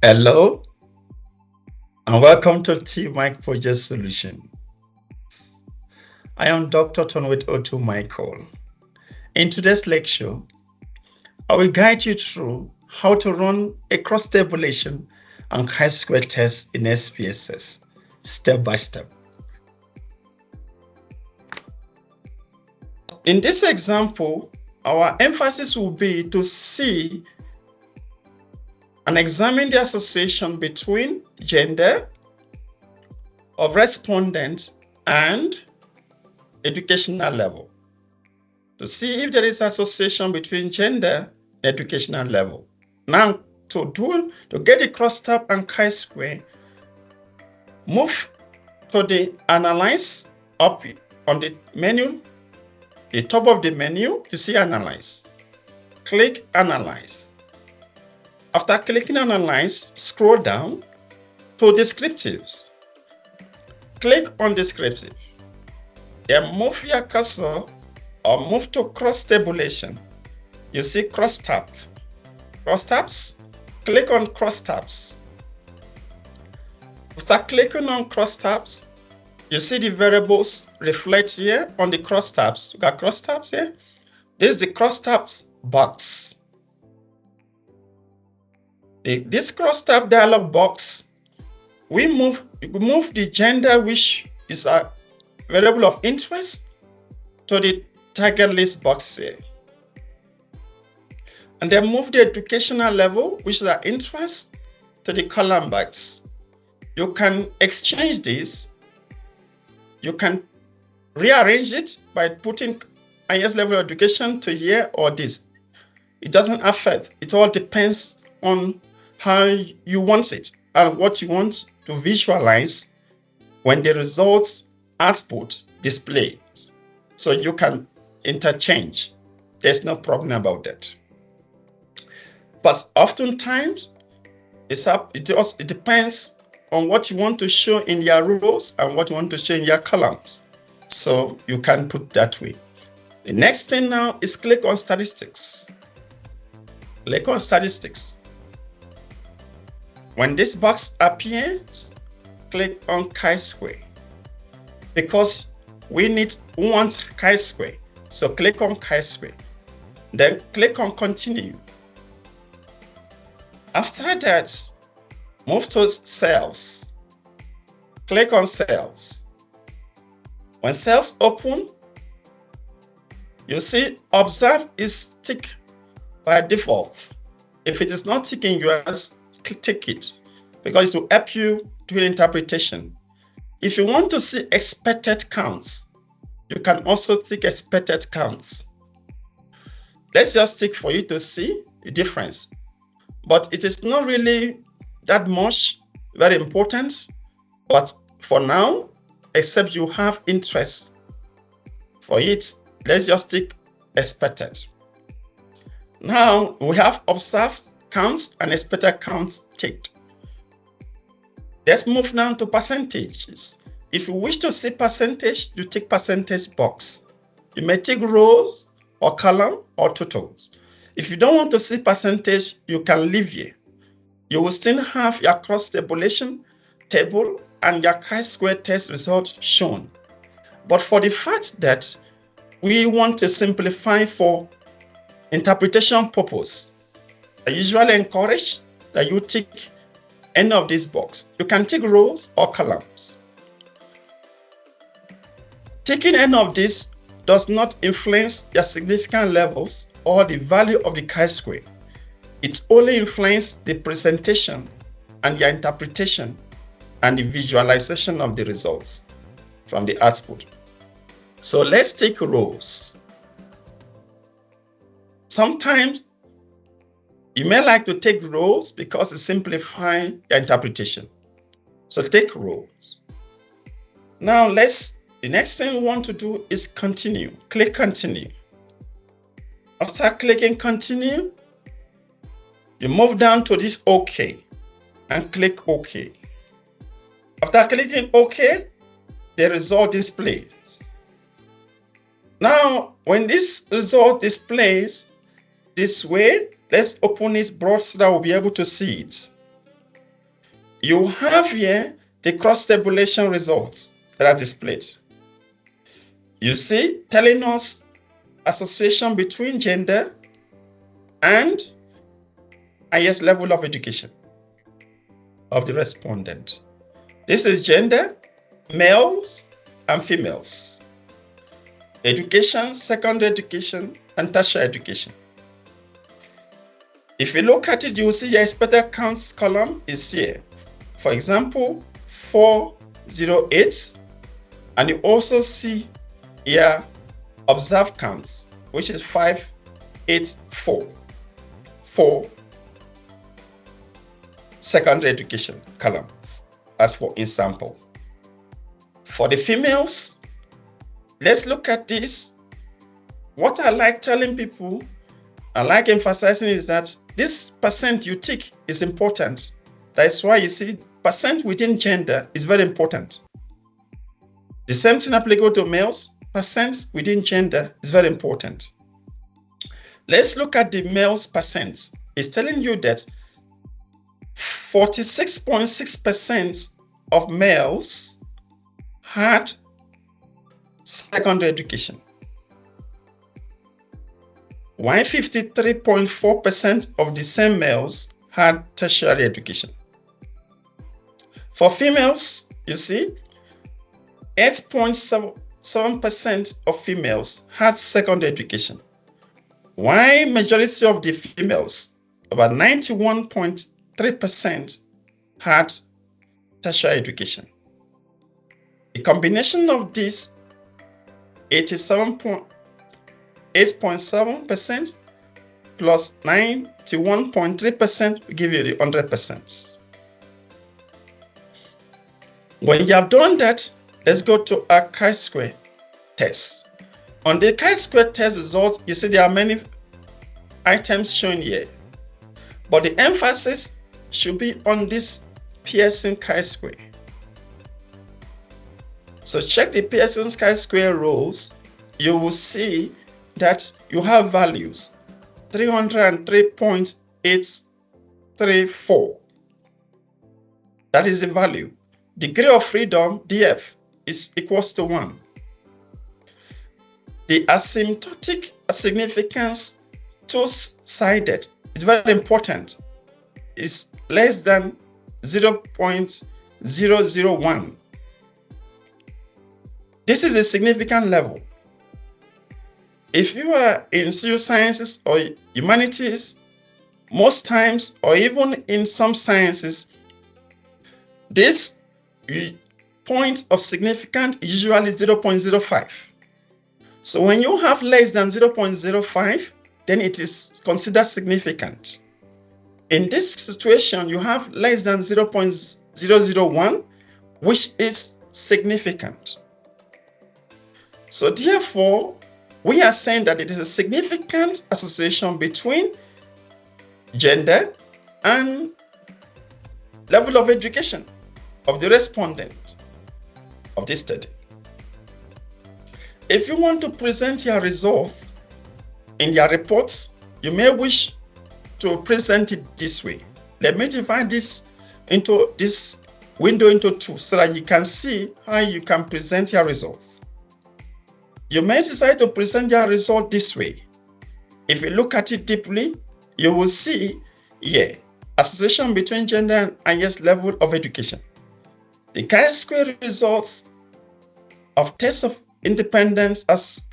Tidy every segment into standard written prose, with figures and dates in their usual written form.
Hello and welcome to T-Mic Project Solution. I am Dr. Turnwait O2 Michael. In today's lecture, I will guide you through how to run a cross-tabulation and Chi-Square test in SPSS, step by step. In this example, our emphasis will be to see and examine the association between gender of respondent and educational level, to see if there is association between gender and educational level. Now, to get the crosstab and chi-square, move to the analyze up on the menu, the top of the menu, you see analyze. Click analyze. After clicking analyze, scroll down to descriptives. Click on descriptive. Then move your cursor or move to cross-tabulation. You see crosstab. Crosstabs, click on crosstabs. After clicking on crosstabs, you see the variables reflect here on the crosstabs. You got crosstabs here. This is the crosstabs box. This crosstab dialog box, we move the gender, which is a variable of interest, to the target list box here. And then move the educational level, which is our interest, to the column box. You can exchange this. You can rearrange it by putting highest level of education to here or this. It doesn't affect. It all depends on how you want it and what you want to visualize when the results output displays. So you can interchange. There's no problem about that. But oftentimes, it depends on what you want to show in your rows and what you want to show in your columns. So you can put that way. The next thing now is click on statistics. Click on statistics. When this box appears, click on Chi-Square, because we want Chi-Square. So click on Chi-Square. Then click on Continue. After that, move to Cells. Click on Cells. When cells open, you see Observe is ticked by default. If it is not ticking, you just tick it, because it will help you do interpretation. If you want to see expected counts, you can also tick expected counts. Let's just tick for you to see the difference. But it is not really that much very important. But for now, except you have interest for it, let's just tick expected. Now we have observed counts and expected counts ticked. Let's move now to percentages. If you wish to see percentage, you tick percentage box. You may tick rows or column or totals. If you don't want to see percentage, you can leave here. You will still have your cross-tabulation table and your chi-square test result shown. But for the fact that we want to simplify for interpretation purpose, I usually encourage that you tick any of these boxes. You can tick rows or columns. Ticking any of these does not influence your significant levels or the value of the chi-square. It only influences the presentation and your interpretation and the visualization of the results from the output. So let's take rows. Sometimes you may like to take rows because it simplifies your interpretation. So take rows. Now the next thing we want to do is continue. Click continue. After clicking continue, you move down to this OK and click OK. After clicking OK, the result displays. Now, when this result displays this way, let's open it broad so that we'll be able to see it. you have here the cross-tabulation results that are displayed. You see, telling us association between gender and highest level of education of the respondent. This is gender, males and females, education, secondary education, and tertiary education. If you look at it, you will see your expected counts column is here. For example, 408, and you also see here observed counts, which is 584 for secondary education column, as for example. For the females, let's look at this. What I like telling people, I like emphasizing is that this percent you tick is important. That's why you see percent within gender is very important. The same thing applicable to males, percent within gender is very important. Let's look at the males percent. It's telling you that 46.6% of males had secondary education, while 53.4% of the same males had tertiary education. For females, you see, 8.7% of females had secondary education, while majority of the females, about 91.3%, had tertiary education. The combination of this 8.7% plus 91.3% will give you the 100%. When you have done that, let's go to a Chi-Square test. On the Chi-Square test result, you see there are many items shown here, but the emphasis should be on this Pearson Chi-Square. So check the Pearson Chi-Square rows. You will see that you have values 303.834. That is the value. Degree of freedom, DF, is equals to 1. The asymptotic significance, two-sided, is very important. It's less than 0.001. This is a significant level. If you are in social sciences or humanities, most times, or even in some sciences, this point of significance is usually 0.05. So when you have less than 0.05, then it is considered significant. In this situation, you have less than 0.001, which is significant. So therefore, we are saying that it is a significant association between gender and level of education of the respondent of this study. If you want to present your results in your reports, you may wish to present it this way. Let me divide this into this window into two so that you can see how you can present your results. You may decide to present your result this way. If you look at it deeply, you will see here association between gender and highest level of education. The Chi-Square results of test of independence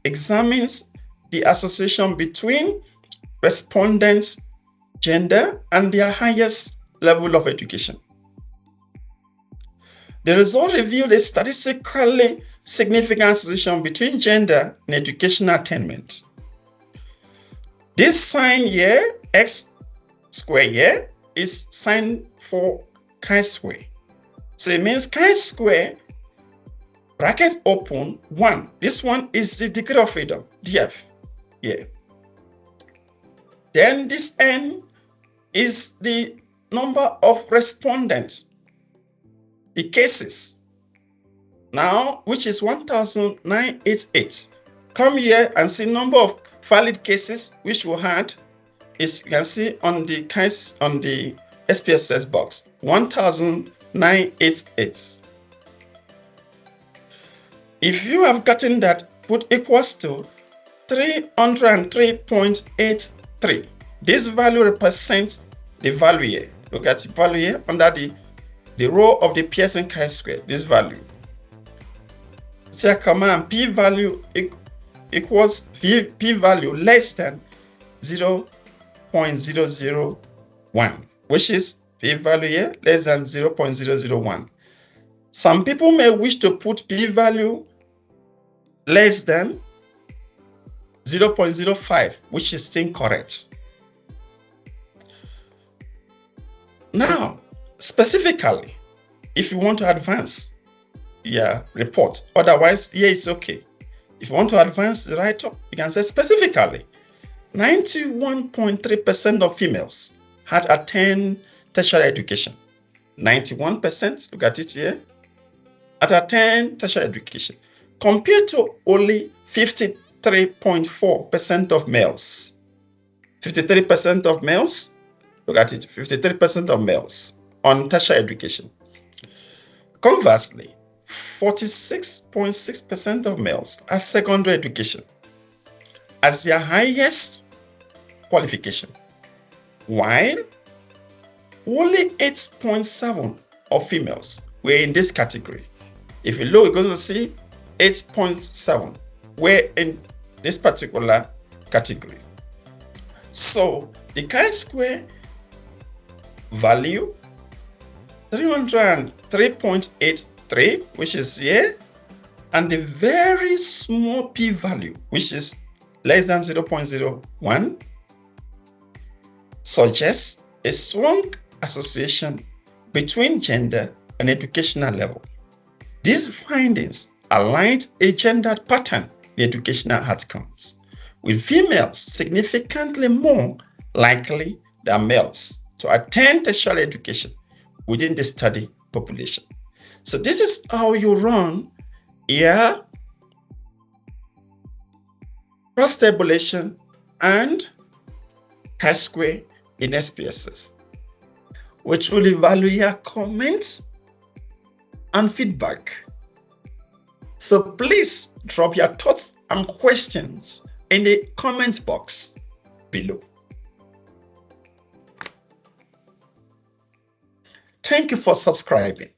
examines the association between respondents' gender and their highest level of education. The result revealed a statistically significant association between gender and educational attainment. This sign here, X square here, is sign for Chi-Square. So it means Chi-Square, bracket open, 1. This one is the degree of freedom, DF, here. Then this N is the number of respondents, the cases. Now, which is 1,988. Come here and see number of valid cases which we had is, you can see on the case on the SPSS box 1988. If you have gotten that, put equals to 303.83. This value represents the value here. Look at the value here under the row of the Pearson Chi-Square, this value. Say command p-value equals p-value less than 0.001, which is p-value here less than 0.001. Some people may wish to put p-value less than 0.05, which is incorrect. Now, specifically, if you want to advance your report, otherwise, yeah, it's okay. If you want to advance the write-up, you can say specifically, 91.3% of females had attained tertiary education. 91%, look at it here, had attained tertiary education, compared to only 53.4% of males. 53% of males, look at it, 53% of males on tertiary education. Conversely, 46.6% of males have secondary education as their highest qualification, while only 8.7% of females were in this category. If you look, you're going to see 8.7% were in this particular category. So the Chi-Square value 303.83, which is here, and the very small p-value, which is less than 0.01, suggests a strong association between gender and educational level. These findings aligned a gendered pattern in educational outcomes, with females significantly more likely than males to attend tertiary education within the study population. So this is how you run your cross-tabulation and Chi-Square in SPSS, which will evaluate your comments and feedback. So please drop your thoughts and questions in the comment box below. Thank you for subscribing.